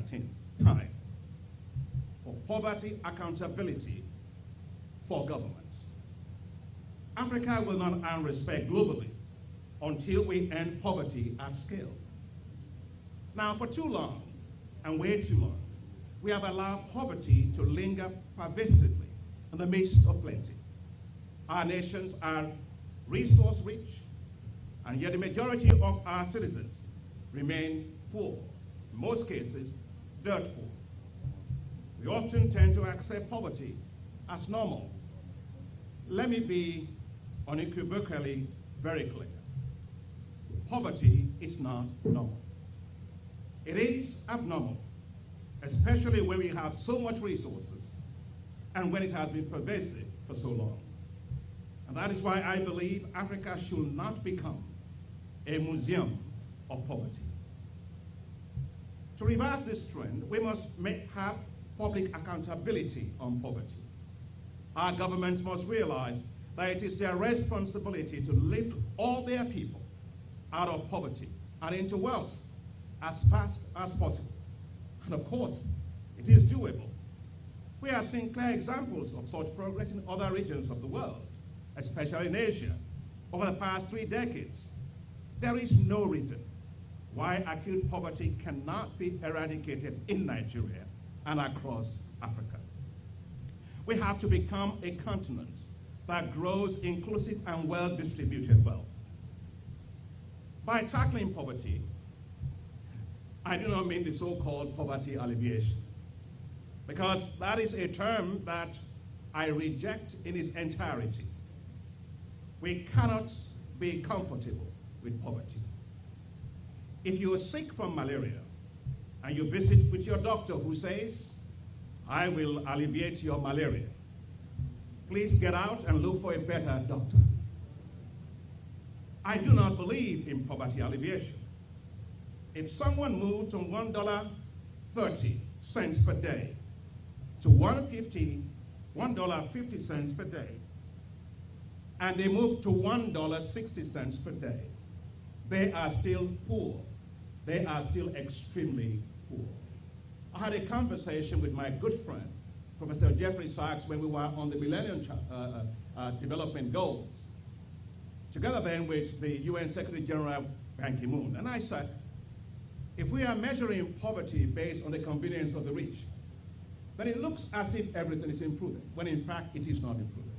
exciting time for poverty accountability for governments. Africa will not earn respect globally until we end poverty at scale. Now, for too long, and way too long, we have allowed poverty to linger pervasively in the midst of plenty. Our nations are resource rich, and yet the majority of our citizens remain poor, in most cases, dirt poor. We often tend to accept poverty as normal. Let me be unequivocally very clear. Poverty is not normal. It is abnormal, especially when we have so much resources and when it has been pervasive for so long. And that is why I believe Africa should not become a museum of poverty. To reverse this trend, we must have public accountability on poverty. Our governments must realize that it is their responsibility to lift all their people out of poverty and into wealth as fast as possible. And of course, it is doable. We are seeing clear examples of such progress in other regions of the world, especially in Asia, over the past 3 decades. There is no reason why acute poverty cannot be eradicated in Nigeria and across Africa. We have to become a continent that grows inclusive and well-distributed wealth. By tackling poverty, I do not mean the so-called poverty alleviation, because that is a term that I reject in its entirety. We cannot be comfortable with poverty. If you are sick from malaria and you visit with your doctor who says, "I will alleviate your malaria," please get out and look for a better doctor. I do not believe in poverty alleviation. If someone moves from $1.30 per day to $1.50 per day, and they move to $1.60 per day, they are still poor. They are still extremely poor. I had a conversation with my good friend, Professor Jeffrey Sachs, when we were on the Millennium Development Goals, together then with the UN Secretary General Ban Ki-moon. And I said, if we are measuring poverty based on the convenience of the rich, then it looks as if everything is improving, when in fact it is not improving.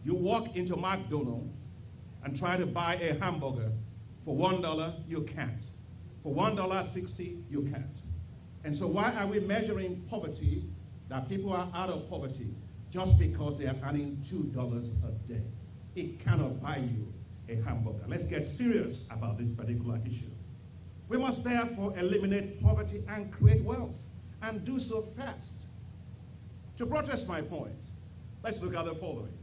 You walk into McDonald's and try to buy a hamburger for $1, you can't. For $1.60, you can't. And so why are we measuring poverty, that people are out of poverty, just because they are earning $2 a day? It cannot buy you a hamburger. Let's get serious about this particular issue. We must therefore eliminate poverty and create wealth, and do so fast. To protest my point, let's look at the following.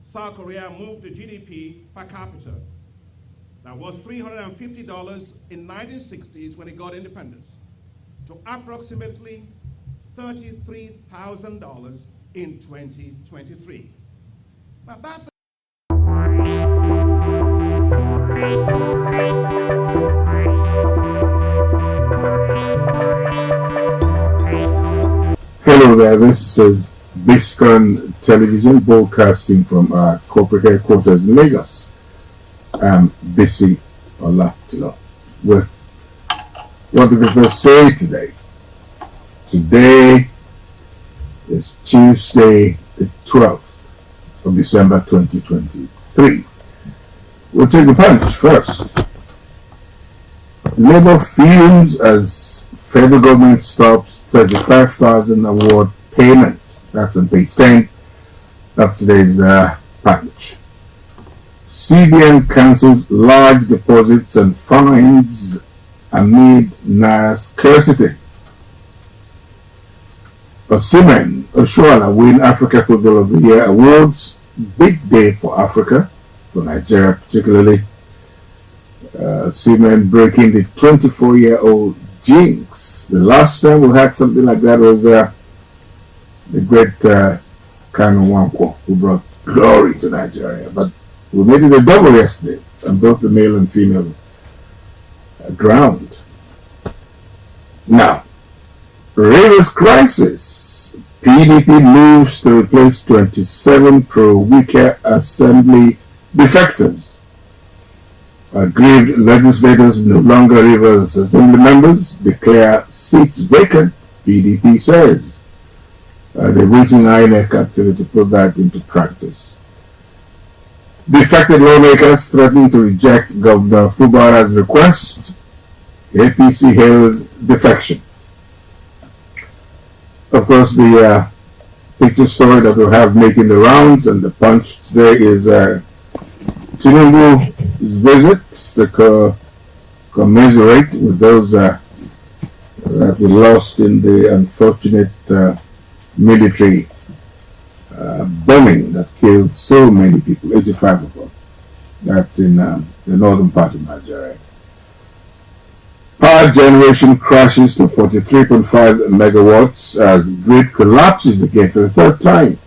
South Korea moved the GDP per capita that was $350 in 1960s when it got independence to approximately $33,000 in 2023. Now that's Hello there, this is Biscon Television broadcasting from our corporate headquarters in Lagos. I'm busy Olatilo with what we prefer to say today. Today is Tuesday, the 12th of December 2023. We'll take the punch first. Labour fumes as federal government stops 35,000 award payment. That's on page 10 of today's package. CBN cancels large deposits and fines amid Naira's scarcity. Osimhen Oshoala win Africa Football of the Year awards. Big day for Africa, for Nigeria particularly. Osimhen breaking the 24-year-old jinx. The last time we had something like that was the great Kanu Nwankwo, who brought glory to Nigeria. But we made it a double yesterday on both the male and female ground. Now, Rivers crisis. PDP moves to replace 27 pro-Wike Assembly defectors. Aggrieved legislators no longer Rivers Assembly members declare seats vacant, PDP says. They're waiting INEC activity to put that into practice. Defected lawmakers threatening to reject Governor Fubara's request. APC hails defection. Of course, the picture story that we have making the rounds and the punch today is Tinubu's visit to commiserate with those that we lost in the unfortunate military bombing that killed so many people, 85 of them. That's in the northern part of Nigeria. Power generation crashes to 43.5 megawatts as grid collapses again for the third time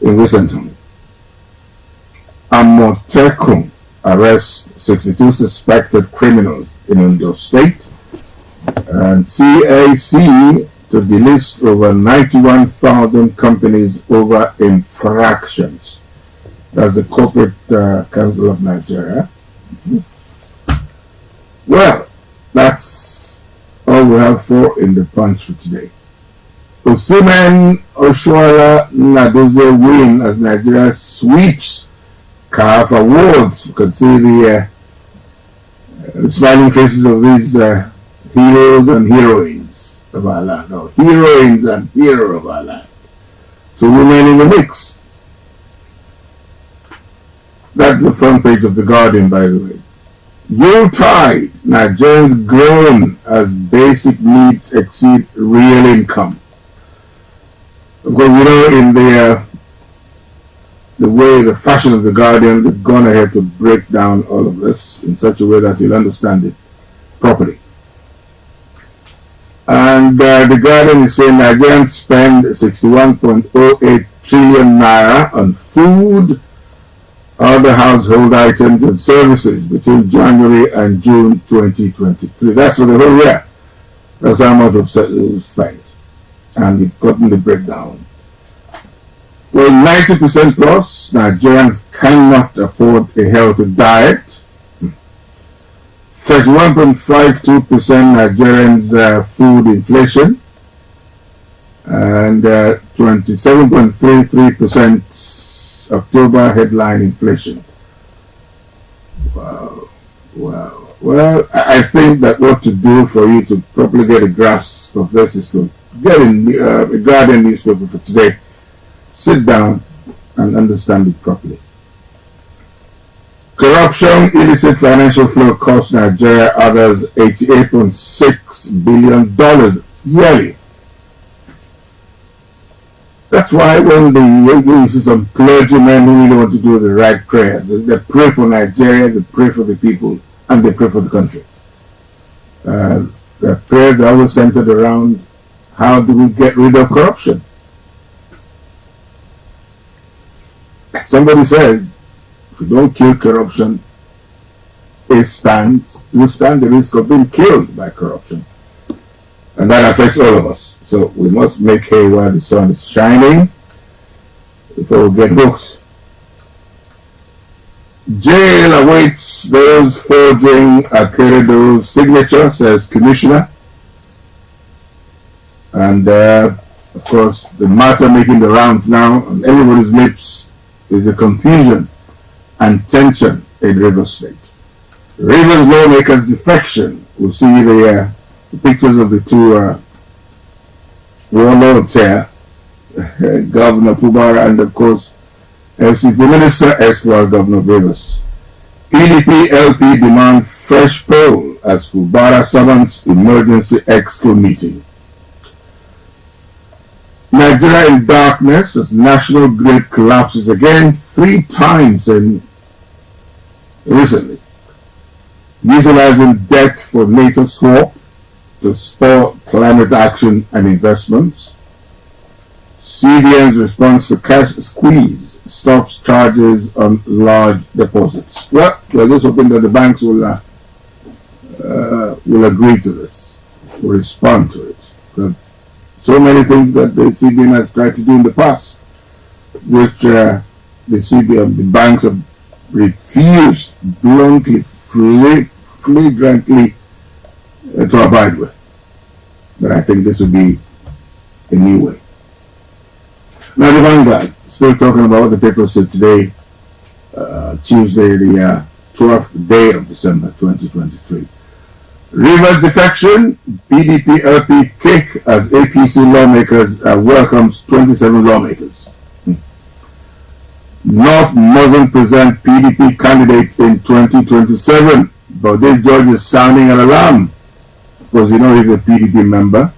in recent times. Amotekun arrests 62 suspected criminals in Ondo State, and CAC to delist over 91,000 companies over infractions. That's the Corporate Council of Nigeria. Well, that's all we have for in the punch for today. Osimhen Oshoala Nadozie win as Nigeria sweeps CAF awards. You can see the smiling faces of these heroes and heroines of our land, or heroines and hero of our land. So women in the mix. That's the front page of The Guardian, by the way. Yuletide, Nigerians groan as basic needs exceed real income. Because you know, in the way, the fashion of The Guardian, they've gone ahead to break down all of this in such a way that you'll understand it properly. And The Guardian is saying Nigerians spend 61.08 trillion naira on food, other household items and services between January and June 2023. That's for the whole year. That's how much was spent. And we've gotten the breakdown. Well, 90% plus Nigerians cannot afford a healthy diet. 31.52% Nigerians food inflation. And 27.33% October headline inflation. Wow. Well, I think that what to do for you to properly get a grasp of this is to get in the Guardian newspaper for today. Sit down and understand it properly. Corruption, illicit financial flow costs Nigeria others $88.6 billion yearly. That's why when you see some clergymen who really want to do the right prayers, they pray for Nigeria, they pray for the people, and they pray for the country. Their prayers are always centered around how do we get rid of corruption. Somebody says, if you don't kill corruption, you stand the risk of being killed by corruption. And that affects all of us. So we must make hay while the sun is shining before we get hooked. Jail awaits those forging Akeredolu's signature, says Commissioner. And of course, the matter making the rounds now on everybody's lips is the confusion and tension in Rivers State. Rivers lawmakers' defection. We'll see the pictures of the two warlords here, Governor Fubara and of course the Minister ex-Governor Governor Rivers. PDP LP demand fresh poll as Fubara summons emergency exco meeting. Nigeria in darkness as national grid collapses again 3 times recently. Utilizing debt for NATO swap to spur climate action and investments. CBN's response to cash squeeze stops charges on large deposits. Well, we're just hoping that the banks will agree to this, will respond to it. But so many things that the CBN has tried to do in the past, which the banks have refused bluntly, flagrantly to abide with. But I think this would be a new way. Now the Vanguard, still talking about what the paper said today, Tuesday, the 12th day of December 2023. Rivers defection, PDP LP kick as APC lawmakers welcomes 27 lawmakers. North mustn't present PDP candidate in 2027, but this judge is sounding an alarm because you know he's a PDP member.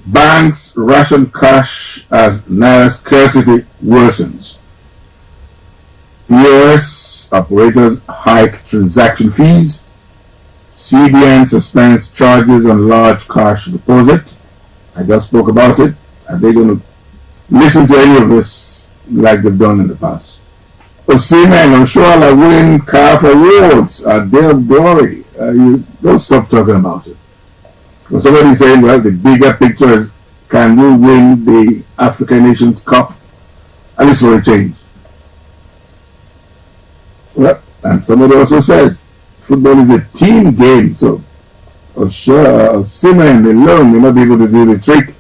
Banks ration cash as naira scarcity worsens. POS operators hike transaction fees. CBN suspends charges on large cash deposit. I just spoke about it. Are they going to listen to any of this like they've done in the past? Osimhen and Oshoala win CAF awards at Day of Glory. You don't stop talking about it. Well, somebody's saying, well, the bigger picture is, can we win the African Nations Cup? At least for a change. Well, and somebody also says, football is a team game, so Osimhen alone may not be able to do the trick,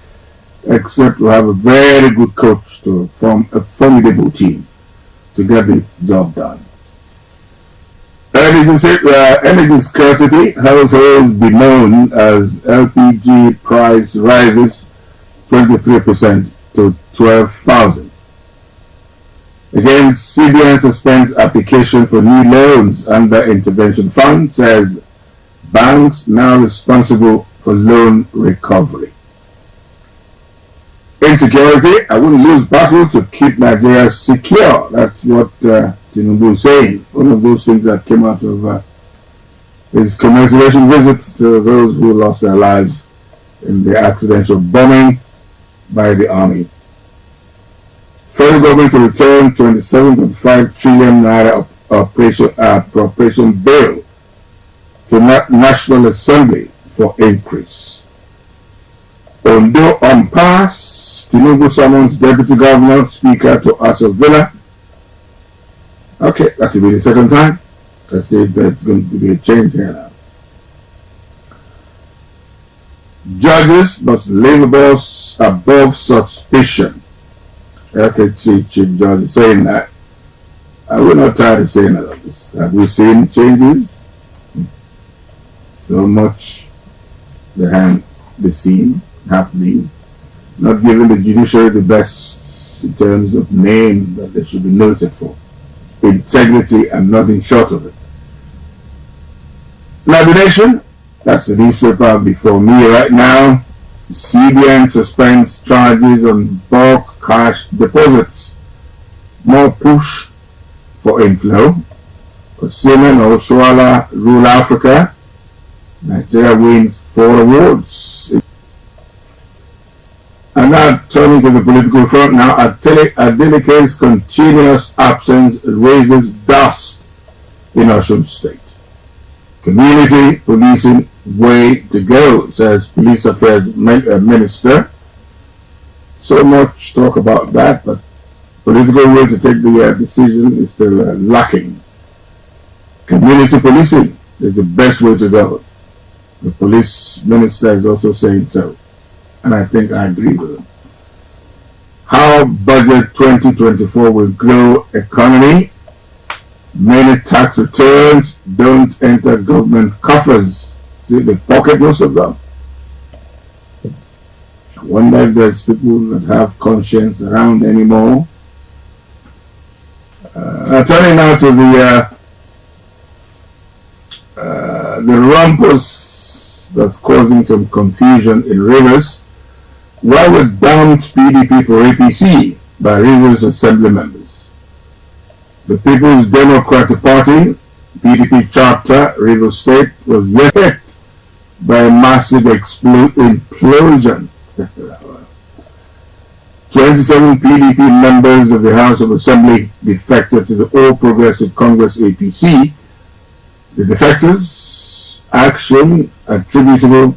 except to have a very good coach to form a formidable team to get the job done. Energy scarcity, households bemoan as LPG price rises 23% to 12,000. Again, CBN suspends application for new loans under intervention fund, says banks now responsible for loan recovery. Insecurity, I wouldn't lose battle to keep Nigeria secure. That's what Tinubu is saying. One of those things that came out of his commemoration visits to those who lost their lives in the accidental bombing by the army. Federal government to return 27.5 trillion naira appropriation bill to National Assembly for increase. Ondo on pass, Tinubu summons Deputy Governor, Speaker to Aso Villa. Okay, that will be the second time. Let's see if there's going to be a change here now. Judges must leave boss above suspicion. FHC Chief Judge is saying that. I will not tired of saying all of this. Have we seen changes? So much behind the scene happening, not giving the judiciary the best in terms of name that they should be noted for. Integrity and nothing short of it. Now the Nation, that's the newspaper before me right now. CBN suspends charges on bulk cash deposits. More push for inflow. Osimhen or Oshoala rule Africa. Nigeria wins 4 awards. And now turning to the political front now, Adeleke's continuous absence raises dust in Osun State. Community policing way to go, says Police Affairs Minister. So much talk about that, but political will to take the decision is still lacking. Community policing is the best way to go. The police minister is also saying so, and I think I agree with him. How budget 2024 will grow economy. Many tax returns don't enter government coffers. See, they pocket most of them. I wonder if there's people that have conscience around anymore. Turning now to the rumpus that's causing some confusion in Rivers. Why were dumped PDP for APC by Rivers Assembly members? The People's Democratic Party, PDP chapter, Rivers State, was yet hit by a massive implosion. 27 PDP members of the House of Assembly defected to the All Progressive Congress APC. The defectors' action attributable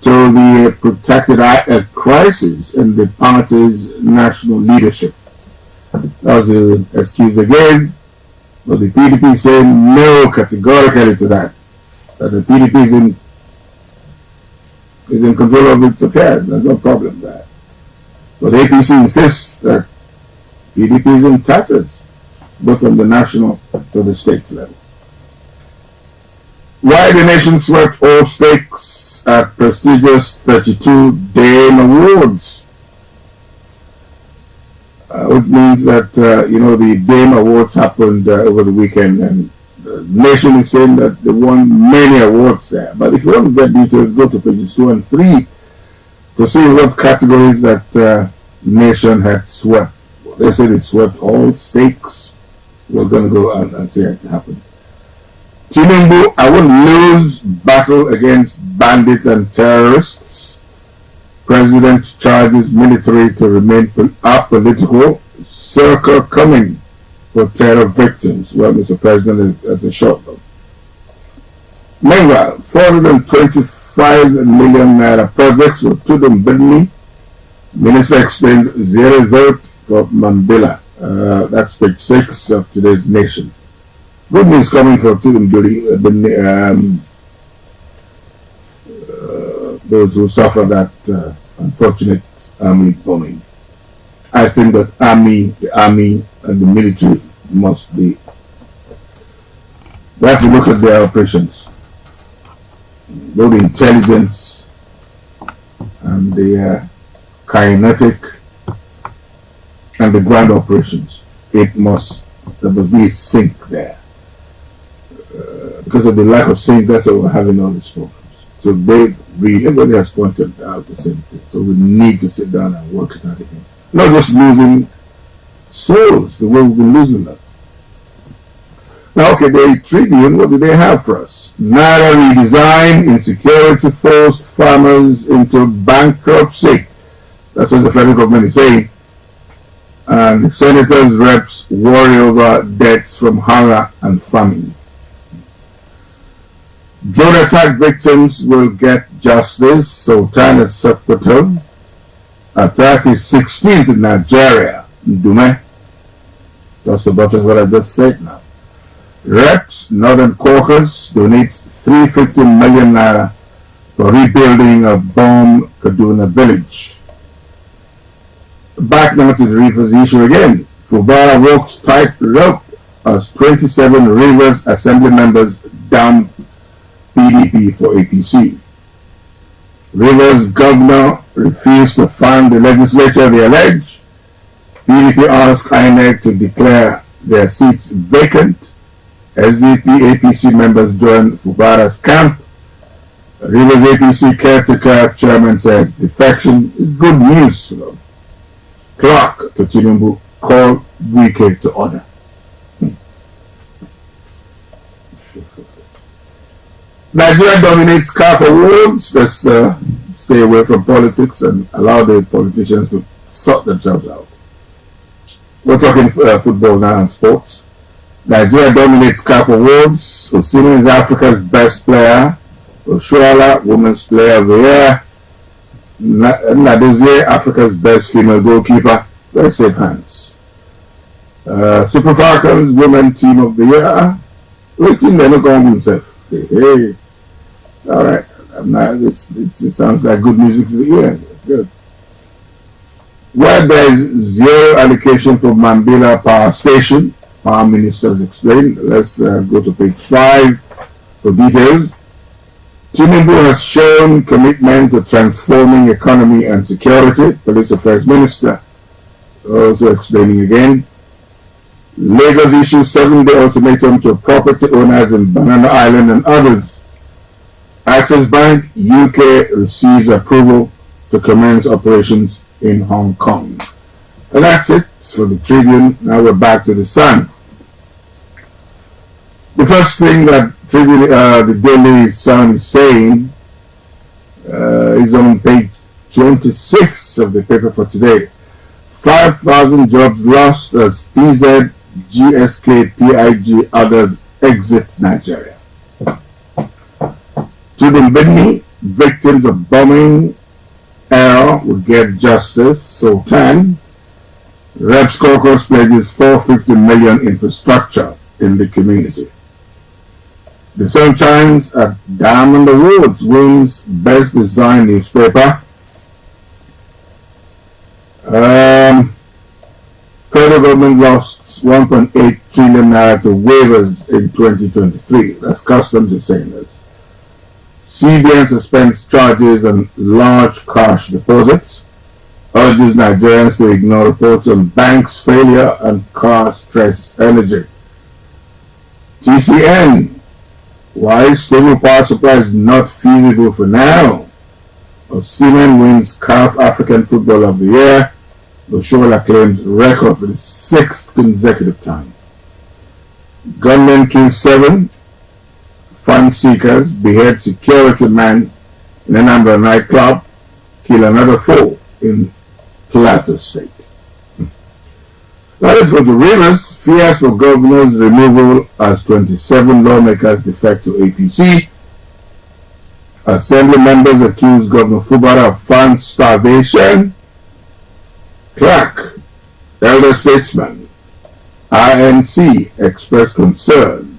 to the protracted crisis in the party's national leadership. That was the excuse again, but the PDP saying no categorically to that. That the PDP is in control of its affairs. There's no problem there. But the APC insists that PDP is in tatters, both from the national to the state level. Why the nation swept all stakes at prestigious 32 Dame Awards, which means that the Dame Awards happened over the weekend, and the nation is saying that they won many awards there. But if you want to get details, go to pages 2 and 3 to see what categories that nation had swept. They said it swept all stakes. We're going to go and see it happen. Tinubu, I will lose battle against bandits and terrorists. President charges military to remain apolitical. Circle coming for terror victims. Well, Mr. President has a short though. Meanwhile, 425 million naira projects were Tudum Bidni. Minister explains zero vote for Mambila. That's page 6 of today's Nation. Good news coming for Tudum Bidni, those who suffer that unfortunate army bombing. I think that the army and the military must be. We have to look at their operations, both the intelligence and the kinetic and the ground operations. There must be a sync there. Because of the lack of sync, that's why we're having all these problems. So everybody has pointed out the same thing. So we need to sit down and work it out again. Not just losing souls the way we've been losing them. Now, okay, the Tribune, what do they have for us? Naira redesign, insecurity forced farmers into bankruptcy. That's what the federal government is saying. And senators, reps worry over deaths from hunger and famine. Drone attack victims will get justice. Sultan at Sokoto. Attack is 16th in Nigeria. Dume. That's about what I just said now. Reps, Northern Caucus, donates 350 million naira for rebuilding a bomb Kaduna village. Back now to the Rivers issue again. Fubara walks tight rope as 27 Rivers Assembly members dump PDP for APC. Rivers governor refused to fund the legislature, they allege. PDP asked INEC to declare their seats vacant. SDP APC members joined Fubara's camp. Rivers APC caretaker chairman says defection is good news for them. Clark to Tinubu called Wike to order. Nigeria dominates CAF awards. Let's stay away from politics and allow the politicians to sort themselves out. We're talking football now and sports. Nigeria dominates CAF awards. Osimhen is Africa's best player. Oshuala, Women's Player of the Year. Nadozie, Africa's best female goalkeeper. Very safe hands. Super Falcons, Women Team of the Year. Waiting, they're not going to himself. Hey. All right. It sounds like good music to the ears. It's good. Where there is zero allocation for Mambila Power Station, Power Ministers explained. Let's go to page 5 for details. Tinubu has shown commitment to transforming economy and security. Police Affairs Minister also explaining again. Lagos issues 7-day ultimatum to property owners in Banana Island and others. Access Bank UK receives approval to commence operations in Hong Kong. And that's it for the Tribune. Now we're back to the Sun. The first thing that the Daily Sun is saying is on page 26 of the paper for today. 5,000 jobs lost as PZ, GSK, PIG, others exit Nigeria. Tudum Bidni, victims of bombing error will get justice. Sultan. Reps Caucus pledges $450 million infrastructure in the community. The Sun Chimes at Diamond Awards wins Best Design Newspaper. Federal government lost 1.8 trillion naira to waivers in 2023. That's customs is saying this. CBN suspends charges on large cash deposits. Urges Nigerians to ignore reports on banks' failure and car stress energy. TCN. Why stable power supply is not feasible for now. Osimhen wins CAF African Footballer of the Year. Oshola claims record for the 6th consecutive time. Gunmen kill 7. Fun seekers behead security man in Anambra nightclub. Kill another 4 in Plateau State. Now let's go to Rivers. Fears for governor's removal as 27 lawmakers defect to APC. Assembly members accuse Governor Fubara of fund starvation. Clark, elder statesman, RNC expressed concern,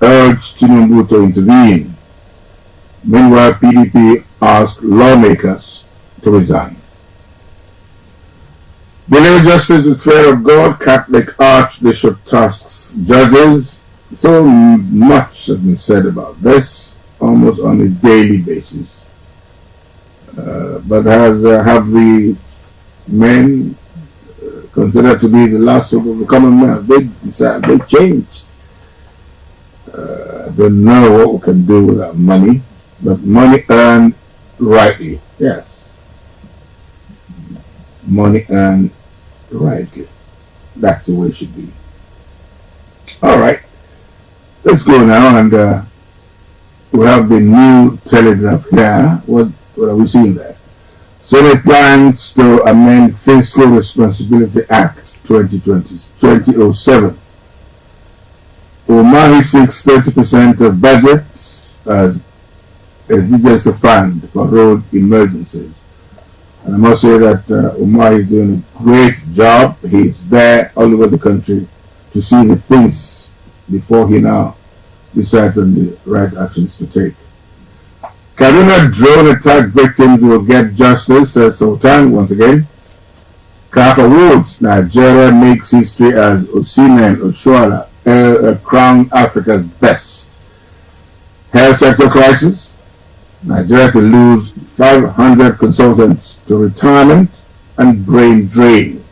urged Tinubu to intervene. Meanwhile, PDP asked lawmakers to resign. Delay justice with fear of God, Catholic Archbishop tasks judges. So much has been said about this, almost on a daily basis. But have the men considered to be the last hope of the common man? They changed. I don't know what we can do with that money, but money earned rightly, yes. Money earned rightly. That's the way it should be. All right, let's go now, and we have the new telegraph here. What are we seeing there? Senate plans to amend Fiscal Responsibility Act 2007. Umahi seeks 30% of budget as emergency fund for road emergencies. And I must say that Umahi is doing a great job. He's there all over the country to see the things before he now decides on the right actions to take. Kaduna drone attack victims will get justice, says Sultan once again. CAF Awards, Nigeria makes history as Osimhen Oshoala crowned Africa's best. Health sector crisis, Nigeria to lose 500 consultants to retirement and brain drain.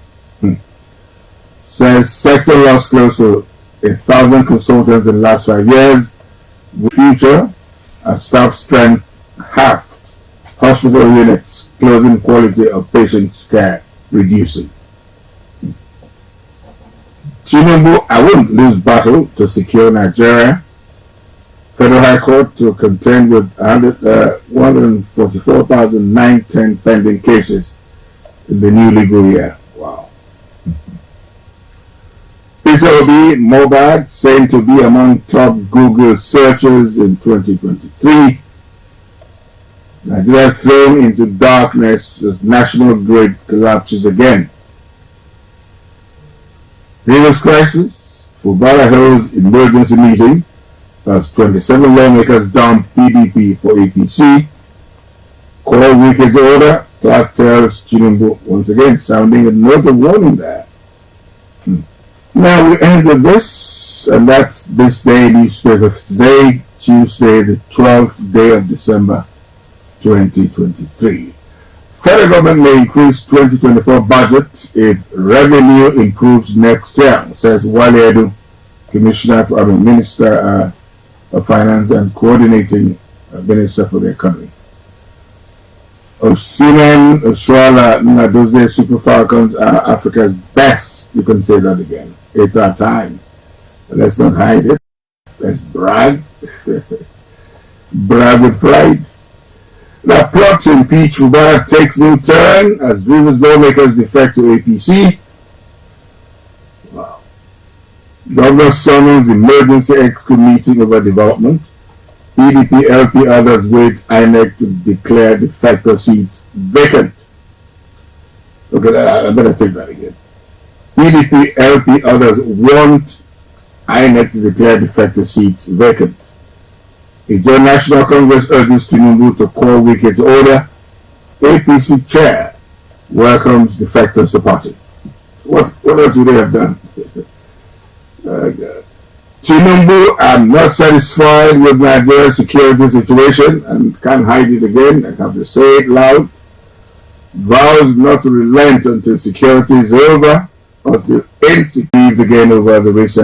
Says sector lost close to 1,000 consultants in the last 5 years. With future, staff strength halved. Hospital units closing, quality of patients' care reducing. Tinubu, I wouldn't lose battle to secure Nigeria. Federal High Court to contend with 144,910 pending cases in the new legal year. Wow. Peter Obi, Mobad, saying to be among top Google searches in 2023. Nigeria thrown into darkness as national grid collapses again. Rivers crisis, Fubara holds emergency meeting as 27 lawmakers dump PDP for APC. Call wicked order, Clark tells Tinubu once again, sounding a note of warning there. Now we end with this, and that's this day newspaper for today, Tuesday, the 12th day of December, 2023. Federal government may increase 2024 budget if revenue improves next year, says Wale Edu, Minister of Finance and Coordinating Minister for the Economy. Osimhen Oshoala Nnadozie Super Falcons are Africa's best. You can say that again. It's our time. Let's not hide it. Let's brag. Brag with pride. The plot to impeach Fubara takes new turn as Rivers lawmakers defect to APC. Wow. Governor summons emergency exco meeting over development. PDP, LP, others wait INEC to declare the factor seats vacant. Okay, I better take that again. PDP, LP, others want INEC to declare the factor seats vacant. A Joint National Congress urges Tinubu to call Wike to order. APC chair welcomes defectors to party. What else would they have done? Tinubu, I'm not satisfied with Nigeria's security situation and can't hide it again. I have to say it loud. Vows not to relent until security is over or to insecure again over the recent